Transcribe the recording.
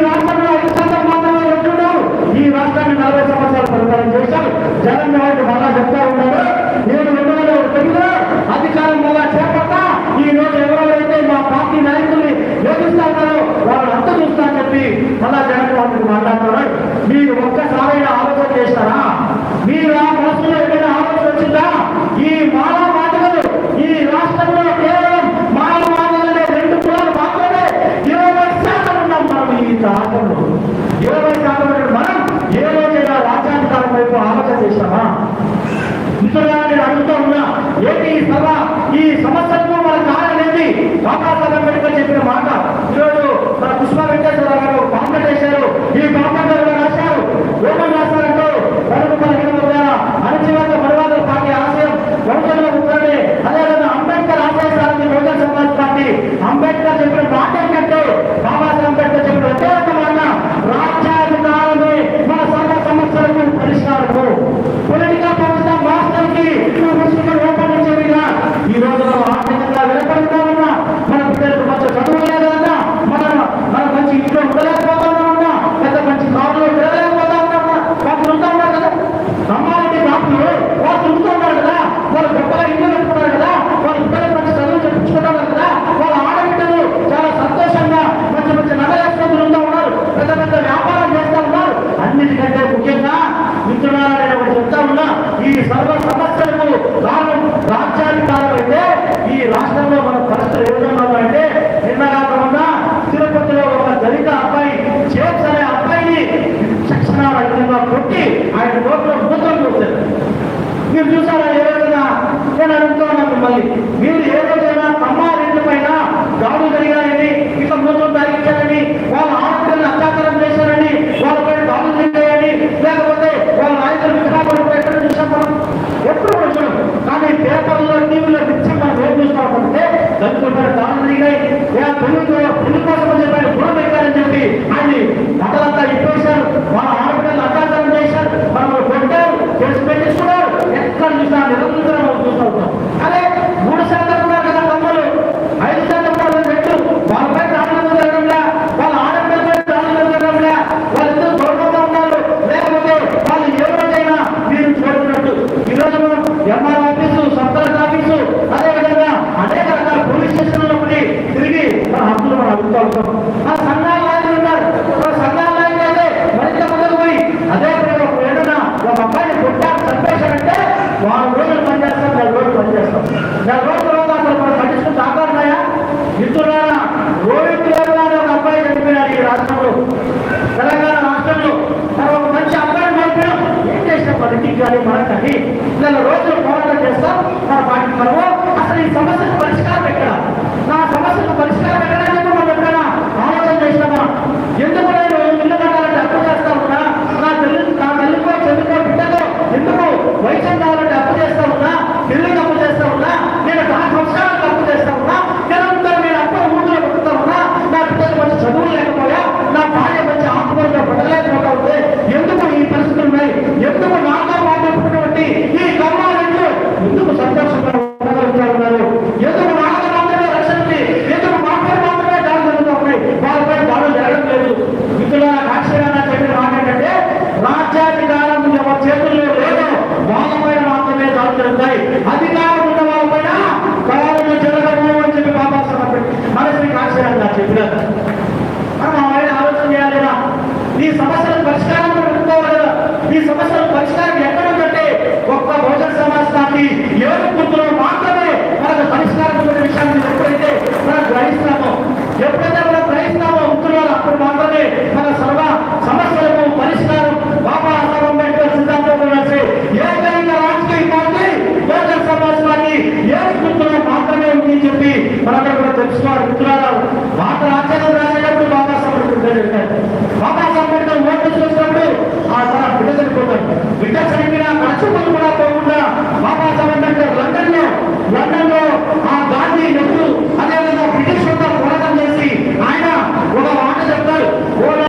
రాష్ట్రంలో 5% మాత్రమే ఉంటున్నారు. ఈ రాష్ట్రాన్ని 40 సంవత్సరాలు పరిపాలన చేశారు. జగన్మోహన్ మళ్ళా చెప్తా ఉన్నారు, నేను 2009లో అధికారం మళ్ళా చేపడతా, ఈ రోజు ఎవరైతే మా పార్టీ నాయకుల్ని వేధిస్తా ఉన్నారో వాళ్ళని అంత చూస్తా అని చెప్పి మళ్ళా జగన్మోహన్ మాట్లాడుతున్నారు. మీరు ఒక్కసారైనా ఆలోచన చేస్తారా? మీరు ఆ మనసులో ఏదైనా ఆలోచన వచ్చిందా? ఈ మానవాధికలు ఈ రాష్ట్రంలో కేవలం మానవాధికలనే 2 కులాలు మాత్రమే 20% ఉన్నాం మనం. ఈ రాష్ట్రంలో 20% మనం ఏ రోజైనా రాజ్యాంగాల వైపు ఆలోచన చేస్తామా? మిత్రులుగా నేను అడుగుతూ ఉన్నా, ఏంటి ఈ సభ, ఈ సమస్యలకు మన కారణం ఏంటి? బాబాసాహెబ్ అంబేద్కర్ చెప్పిన మాట ఈరోజు మన పుష్ప వెంకటేశ్వరరావు గారు కాంప్లెంట్ చేశారు. ఈ కాంప్లెంట్ రాశారు, ఏమని రాశారంటే మనకు అణచివేత మనువాదుల పార్టీ ఆశయం బహుజనుల ముఖ్యమే, అదేవిధంగా అంబేద్కర్ ఆశయాన్ని బహుజన సమాజ్ పార్టీ అంబేద్కర్ చెప్పిన మాట ఏంటంటే, బాబాసాహెబ్ అంబేద్కర్ చెప్పిన ఒకే ఒక మాట, రాజ్యాధికారమే మన సర్వ సమస్యలకు పరిష్కారము. పొలిటికల్ ప్రభుత్వం రాష్ట్రానికి రూపొందించేదిగా ఈ రోజు ఆర్థికంగా వెలుపడుతూ ఉన్నా, మన పిల్లలకు మంచి చదువు లేదన్నా, మనం మంచి ఇంట్లో ఉండలేకపోతా ఉన్నా, పెద్ద మంచి కారులో వెళ్ళలేకపోతా ఉన్నా, వాళ్ళు ఉంటా ఉన్నారు కదా, అమ్మాయి కాపులు వాళ్ళు ఉంటూ ఉన్నారు కదా, వాళ్ళు గొప్పగా ఇల్లు పెట్టుకున్నారు కదా, వాళ్ళ పిల్లలకు మంచి చదువు చెప్పించుకుంటున్నారు కదా, వాళ్ళ ఆడబిడ్డలు చాలా సంతోషంగా మంచి మంచి నగరేసుకుంటూ ఉంటూ ఉన్నారు, పెద్ద పెద్ద వ్యాపారం చేస్తూ ఉన్నారు. అన్నిటికంటే ముఖ్యంగా మిత్రులారా నేను ఒకటి చెప్తా ఉన్నా, ఈ సర్వ సమస్యలకు కారణం రాజ్యాధికారం అయితే ఈ రాష్ట్రంలో మన పరిస్థితులు ఏ విధంగా ఉన్నాయంటే, నిన్నగాకుండా తిరుపతిలో ఒక దళిత అబ్బాయి చేప్స్ అనే అబ్బాయిని శిక్షణారహితంగా కొట్టి ఆయన నోట్లో మూత్రం చూశారు. మీరు చూసారా ఏ రోజైనా? నేను అడుగుతూ ఉన్నాను మిమ్మల్ని, మీరు ఏ రోజైనా కమ్మారెడ్డి పైన దాడులు జరిగాయని, ఇట్లా మూత్రం తాగించారని, వాళ్ళ ఆడపిల్లలు అత్యాచారం చేశారని, వాళ్ళపైన దాడులు జరిగాయని, లేకపోతే వాళ్ళ నాయకులు విగ్రహాలు ఎక్కడ చూసాం మనం? ఎప్పుడు వచ్చాం. కానీ పేపర్లో టీవీలో పిచ్చి మనం ఏం చూస్తామంటే దళితులపైన దాడులు జరిగాయి, పెళ్లి కోసం చెప్పారు, గుణం పెట్టారని చెప్పి ఆయన మొదలంతా ఇప్పేశారు, వాళ్ళ ఆడపిల్లలు అత్యాచారం చేశారు, మనం కొట్టారు, కేసు పెట్టించుకున్నారు. ఎక్కడ చూసినా నిరంతరం చూస్తూ ఉంటాం. అదే 3% ఉన్నారు కదా తమ్ముళ్ళు, 5% ఉన్నారు పెట్టు, వాళ్ళపై దాడులు జరగడంలా, వాళ్ళ ఆడపిల్లపై దాడులు జరగడంలా, వాళ్ళిద్దరు గొడవగా ఉన్నారు. లేకపోతే వాళ్ళు ఏ రోజైనా మీరు చూడుతున్నట్టు ఈరోజు మనం MR office, sub collector office, అదేవిధంగా అనేక రకాల పోలీస్ స్టేషన్లో తిరిగి మన హక్కులు మనం అడుగుతూ ఉంటాం. ఆ సంఘాల నాయకులు ఉన్నారు, సంఘాల నాయకులు అయితే మరింత ముందుకు పోయి అదే ఏదైనా ఒక అబ్బాయిని కొట్టారు చంపేశారంటే 4 రోజులు పనిచేస్తాం, 4 రోజులు పనిచేస్తాం. 4 రోజుల తర్వాత అసలు మనం పట్టించుకుని ఆకారున్నాయా? మిత్రులారా, రోహిత్ వేముల అనే ఒక అబ్బాయి చనిపోయినాడు ఈ రాష్ట్రంలో, తెలంగాణ రాష్ట్రంలో. మనం ఒక మంచి అబ్బాయిని పంపినాం, ఏం చేసినాం? మన ఇంటికి కానీ మనకు కానీ 4 రోజులు పోరాటం చేస్తాం మన పార్టీ. మనము అసలు ఈ సమస్యకు పరిష్కారం ఎక్కడ? నా సమస్యకు పరిష్కారం ఎక్కడని మనం ఎక్కడైనా ఆలోచన చేసినామా? ఎందుకు నేను ఇల్లు కట్టాలంటే అప్పు చేస్తా ఉన్నా, నా తల్లికో చెల్లికో బిడ్డకో ఎందుకు వైద్యం కావాలంటే అప్పు చేస్తా ఉన్నా, పిల్లలకి అప్పు చేస్తా ఉన్నా, నేను 10 సంవత్సరాలకు అప్పు చేస్తా ఉన్నా, నిరంతరం నేను అప్పు ఊళ్ళో బతుకుతా ఉన్నా, నా పిల్లలు మంచి చదువు లేకపోయా, నా భార్య మంచి ఆత్మహత్య పడలేకపోతా ఉంటే ఎందుకు ఈ పరిస్థితులు ఉన్నాయి? ఎందుకు నాతో మాట్లాడుతున్నటువంటి ఈ కమ్మారెడ్లు ఎందుకు సంతోషంగా ఉన్నారు? ఎందుకు నాలుగు మాత్రమే రక్షణకి, ఎందుకు మాట్లాడి మాత్రమే దాడులు జరుగుతూ ఉన్నాయి, వాళ్ళపై దాడులు జరగడం లేదు? మిత్రుల కాక్షిగా చెప్పిన మాట ఏంటంటే, రాజ్యాధికారం ఎవరి చేతుల్లో లేదు, వాళ్ళపైన మాత్రమే దాడులు జరుగుతాయి. అధికారం ఉన్న వాళ్ళపైన దాడులు జరగదు అని చెప్పి బాబాసాహెబ్ మనశ్రీ కాక్షిగా చెప్పినారు. మనం ఆయన ఆలోచన చేయాలిరా, ఈ సమస్యలకు పరిష్కారం పెట్టుకోవాలి కదా. ఈ సమస్యలకు పరిష్కారం ఎక్కడ ఉందంటే ఒక్క బహుజన సమాజ్ పార్టీ 7 గుర్తులో మాత్రమే మనకు పరిష్కారం ఉన్న విషయాన్ని ఎప్పుడైతే మనం గ్రహిస్తామో, ఎప్పుడైతే మనం గ్రహిస్తామో మిత్రులు, అప్పుడు మాత్రమే మన సర్వ సమస్యలకు పరిష్కారం. బాబాసాహెబ్ అంబేద్కర్ సిద్ధాంతం రాసే ఏకైక రాజకీయ పార్టీ బహుజన సమాజ్ పార్టీ 7 గుర్తులో మాత్రమే ఉంది అని చెప్పి మనందరూ కూడా తెలుసుకోవాలి. మిత్రులు, భారత రాజ్యాంగం రాసేటప్పుడు బాబాసాహెబ్ అంబేద్కర్ ఓట్లు చూసినప్పుడు ఆ తన బిడ్డ చనిపోతాడు, బిడ్డ చనిపోయినా ఖర్చు